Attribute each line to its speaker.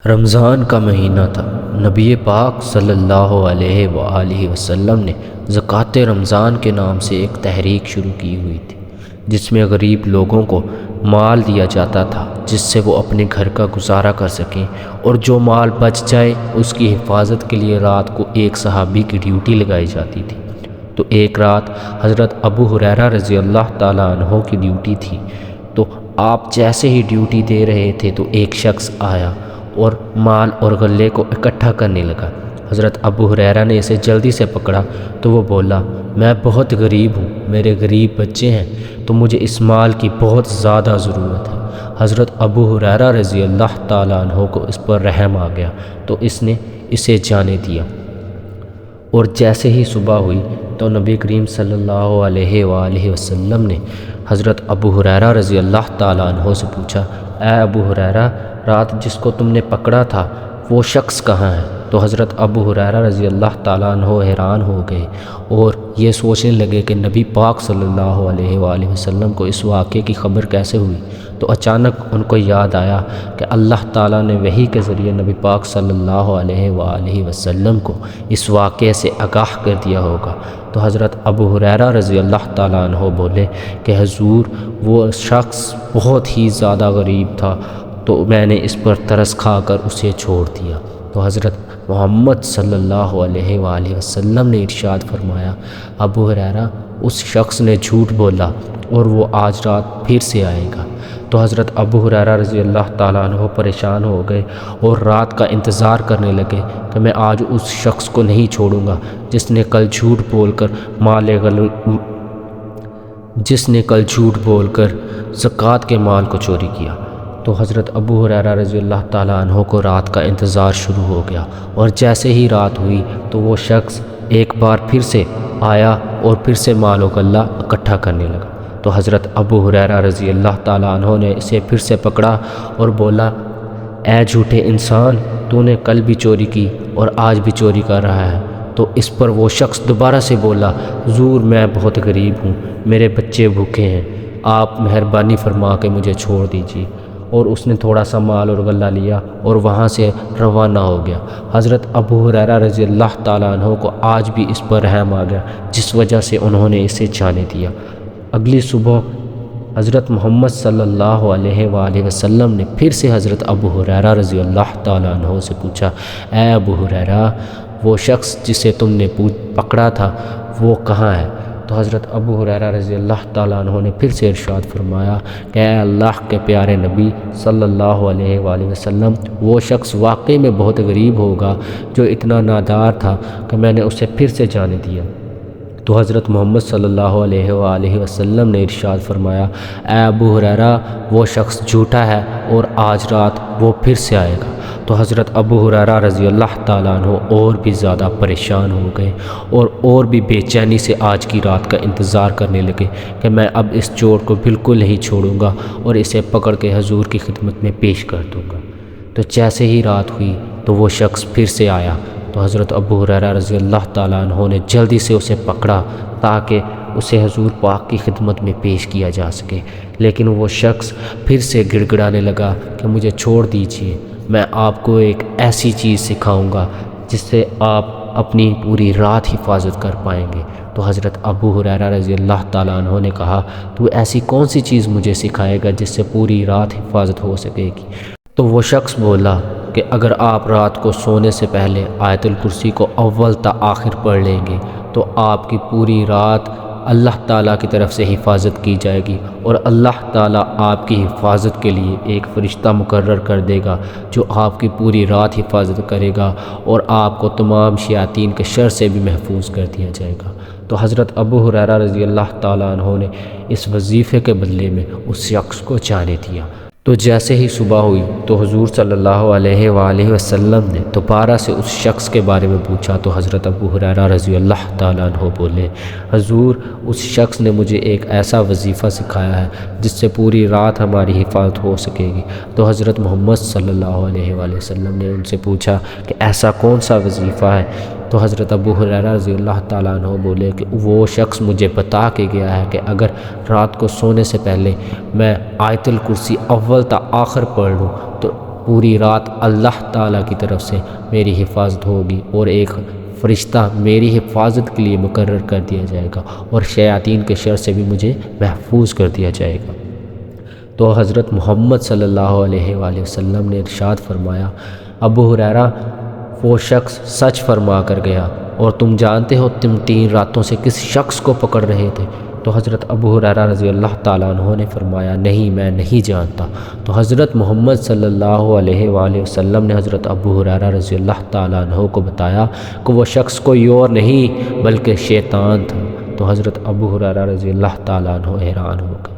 Speaker 1: رمضان کا مہینہ تھا۔ نبی پاک صلی اللہ علیہ وآلہ وسلم نے زکوٰۃ رمضان کے نام سے ایک تحریک شروع کی ہوئی تھی، جس میں غریب لوگوں کو مال دیا جاتا تھا جس سے وہ اپنے گھر کا گزارا کر سکیں، اور جو مال بچ جائے اس کی حفاظت کے لیے رات کو ایک صحابی کی ڈیوٹی لگائی جاتی تھی۔ تو ایک رات حضرت ابو ہریرہ رضی اللہ تعالیٰ عنہ کی ڈیوٹی تھی، تو آپ جیسے ہی ڈیوٹی دے رہے تھے تو ایک شخص آیا اور مال اور غلے کو اکٹھا کرنے لگا۔ حضرت ابو ہریرہ نے اسے جلدی سے پکڑا تو وہ بولا، میں بہت غریب ہوں، میرے غریب بچے ہیں، تو مجھے اس مال کی بہت زیادہ ضرورت ہے۔ حضرت ابو ہریرہ رضی اللہ تعالیٰ عنہ کو اس پر رحم آ گیا تو اس نے اسے جانے دیا، اور جیسے ہی صبح ہوئی تو نبی کریم صلی اللہ علیہ وآلہ وسلم نے حضرت ابو ہریرہ رضی اللہ تعالیٰ عنہ سے پوچھا، اے ابو ہریرہ، رات جس کو تم نے پکڑا تھا وہ شخص کہاں ہے؟ تو حضرت ابو ہریرہ رضی اللہ تعالیٰ عنہ حیران ہو گئے اور یہ سوچنے لگے کہ نبی پاک صلی اللہ علیہ وآلہ وسلم کو اس واقعے کی خبر کیسے ہوئی۔ تو اچانک ان کو یاد آیا کہ اللہ تعالیٰ نے وحی کے ذریعے نبی پاک صلی اللہ علیہ وآلہ وسلم کو اس واقعے سے آگاہ کر دیا ہوگا۔ تو حضرت ابو ہریرہ رضی اللہ تعالیٰ عنہ بولے کہ حضور، وہ شخص بہت ہی زیادہ غریب تھا، تو میں نے اس پر ترس کھا کر اسے چھوڑ دیا۔ تو حضرت محمد صلی اللہ علیہ وآلہ وسلم نے ارشاد فرمایا، ابو ہریرہ، اس شخص نے جھوٹ بولا اور وہ آج رات پھر سے آئے گا۔ تو حضرت ابو ہریرہ رضی اللہ تعالیٰ عنہ پریشان ہو گئے اور رات کا انتظار کرنے لگے کہ میں آج اس شخص کو نہیں چھوڑوں گا جس نے کل جھوٹ بول کر زکوٰۃ کے مال کو چوری کیا۔ تو حضرت ابو ہریرہ رضی اللہ تعالیٰ عنہ کو رات کا انتظار شروع ہو گیا، اور جیسے ہی رات ہوئی تو وہ شخص ایک بار پھر سے آیا اور پھر سے مال و غلہ اکٹھا کرنے لگا۔ تو حضرت ابو ہریرہ رضی اللہ تعالیٰ عنہ نے اسے پھر سے پکڑا اور بولا، اے جھوٹے انسان، تو نے کل بھی چوری کی اور آج بھی چوری کر رہا ہے۔ تو اس پر وہ شخص دوبارہ سے بولا، حضور، میں بہت غریب ہوں، میرے بچے بھوکے ہیں، آپ مہربانی فرما کے مجھے چھوڑ دیجیے۔ اور اس نے تھوڑا سا مال اور غلہ لیا اور وہاں سے روانہ ہو گیا۔ حضرت ابو ہریرہ رضی اللہ تعالیٰ عنہ کو آج بھی اس پر رحم آ گیا، جس وجہ سے انہوں نے اسے جانے دیا۔ اگلی صبح حضرت محمد صلی اللہ علیہ وآلہ وسلم نے پھر سے حضرت ابو ہریرہ رضی اللہ تعالیٰ عنہ سے پوچھا، اے ابو ہریرہ، وہ شخص جسے تم نے پکڑا تھا وہ کہاں ہے؟ تو حضرت ابو ہریرہ رضی اللہ تعالیٰ عنہ نے پھر سے ارشاد فرمایا کہ اے اللہ کے پیارے نبی صلی اللہ علیہ وآلہ وسلم، وہ شخص واقعی میں بہت غریب ہوگا جو اتنا نادار تھا کہ میں نے اسے پھر سے جانے دیا۔ تو حضرت محمد صلی اللہ علیہ وآلہ وسلم نے ارشاد فرمایا، اے ابو ہریرہ، وہ شخص جھوٹا ہے اور آج رات وہ پھر سے آئے گا۔ تو حضرت ابو ہریرہ رضی اللہ تعالیٰ عنہ اور بھی زیادہ پریشان ہو گئے اور بھی بے چینی سے آج کی رات کا انتظار کرنے لگے کہ میں اب اس چور کو بالکل نہیں چھوڑوں گا اور اسے پکڑ کے حضور کی خدمت میں پیش کر دوں گا۔ تو جیسے ہی رات ہوئی تو وہ شخص پھر سے آیا۔ تو حضرت ابو ہریرہ رضی اللہ تعالیٰ عنہ نے جلدی سے اسے پکڑا تاکہ اسے حضور پاک کی خدمت میں پیش کیا جا سکے، لیکن وہ شخص پھر سے گڑ گڑانے لگا کہ مجھے چھوڑ دیجیے، میں آپ کو ایک ایسی چیز سکھاؤں گا جس سے آپ اپنی پوری رات حفاظت کر پائیں گے۔ تو حضرت ابو ہریرہ رضی اللہ تعالیٰ عنہ نے کہا، تو ایسی کون سی چیز مجھے سکھائے گا جس سے پوری رات حفاظت ہو سکے گی؟ تو وہ شخص بولا کہ اگر آپ رات کو سونے سے پہلے آیت الکرسی کو اول تا آخر پڑھ لیں گے تو آپ کی پوری رات اللہ تعالیٰ کی طرف سے حفاظت کی جائے گی، اور اللہ تعالیٰ آپ کی حفاظت کے لیے ایک فرشتہ مقرر کر دے گا جو آپ کی پوری رات حفاظت کرے گا، اور آپ کو تمام شیاطین کے شر سے بھی محفوظ کر دیا جائے گا۔ تو حضرت ابو ہریرہ رضی اللہ تعالیٰ عنہ نے اس وظیفے کے بدلے میں اس شخص کو جانے دیا۔ تو جیسے ہی صبح ہوئی تو حضور صلی اللہ علیہ وآلہ وسلم نے دوبارہ سے اس شخص کے بارے میں پوچھا۔ تو حضرت ابو ہریرہ رضی اللہ تعالیٰ عنہ بولے، حضور، اس شخص نے مجھے ایک ایسا وظیفہ سکھایا ہے جس سے پوری رات ہماری حفاظت ہو سکے گی۔ تو حضرت محمد صلی اللہ علیہ وآلہ وسلم نے ان سے پوچھا کہ ایسا کون سا وظیفہ ہے؟ تو حضرت ابو ہریرہ رضی اللہ تعالیٰ عنہ بولے کہ وہ شخص مجھے بتا کے گیا ہے کہ اگر رات کو سونے سے پہلے میں آیت الکرسی اول تا آخر پڑھ لوں تو پوری رات اللہ تعالیٰ کی طرف سے میری حفاظت ہوگی اور ایک فرشتہ میری حفاظت کے لیے مقرر کر دیا جائے گا اور شیاطین کے شر سے بھی مجھے محفوظ کر دیا جائے گا۔ تو حضرت محمد صلی اللہ علیہ وآلہ وسلم نے ارشاد فرمایا، ابو ہریرہ وہ شخص سچ فرما کر گیا، اور تم جانتے ہو تم 3 راتوں سے کس شخص کو پکڑ رہے تھے؟ تو حضرت ابو ہریرہ رضی اللہ تعالیٰ عنہ نے فرمایا، نہیں میں نہیں جانتا۔ تو حضرت محمد صلی اللہ علیہ وآلہ وسلم نے حضرت ابو ہریرہ رضی اللہ تعالیٰ عنہ کو بتایا کہ وہ شخص کوئی اور نہیں بلکہ شیطان تھا۔ تو حضرت ابو ہریرہ رضی اللہ تعالیٰ عنہ حیران ہو گئے۔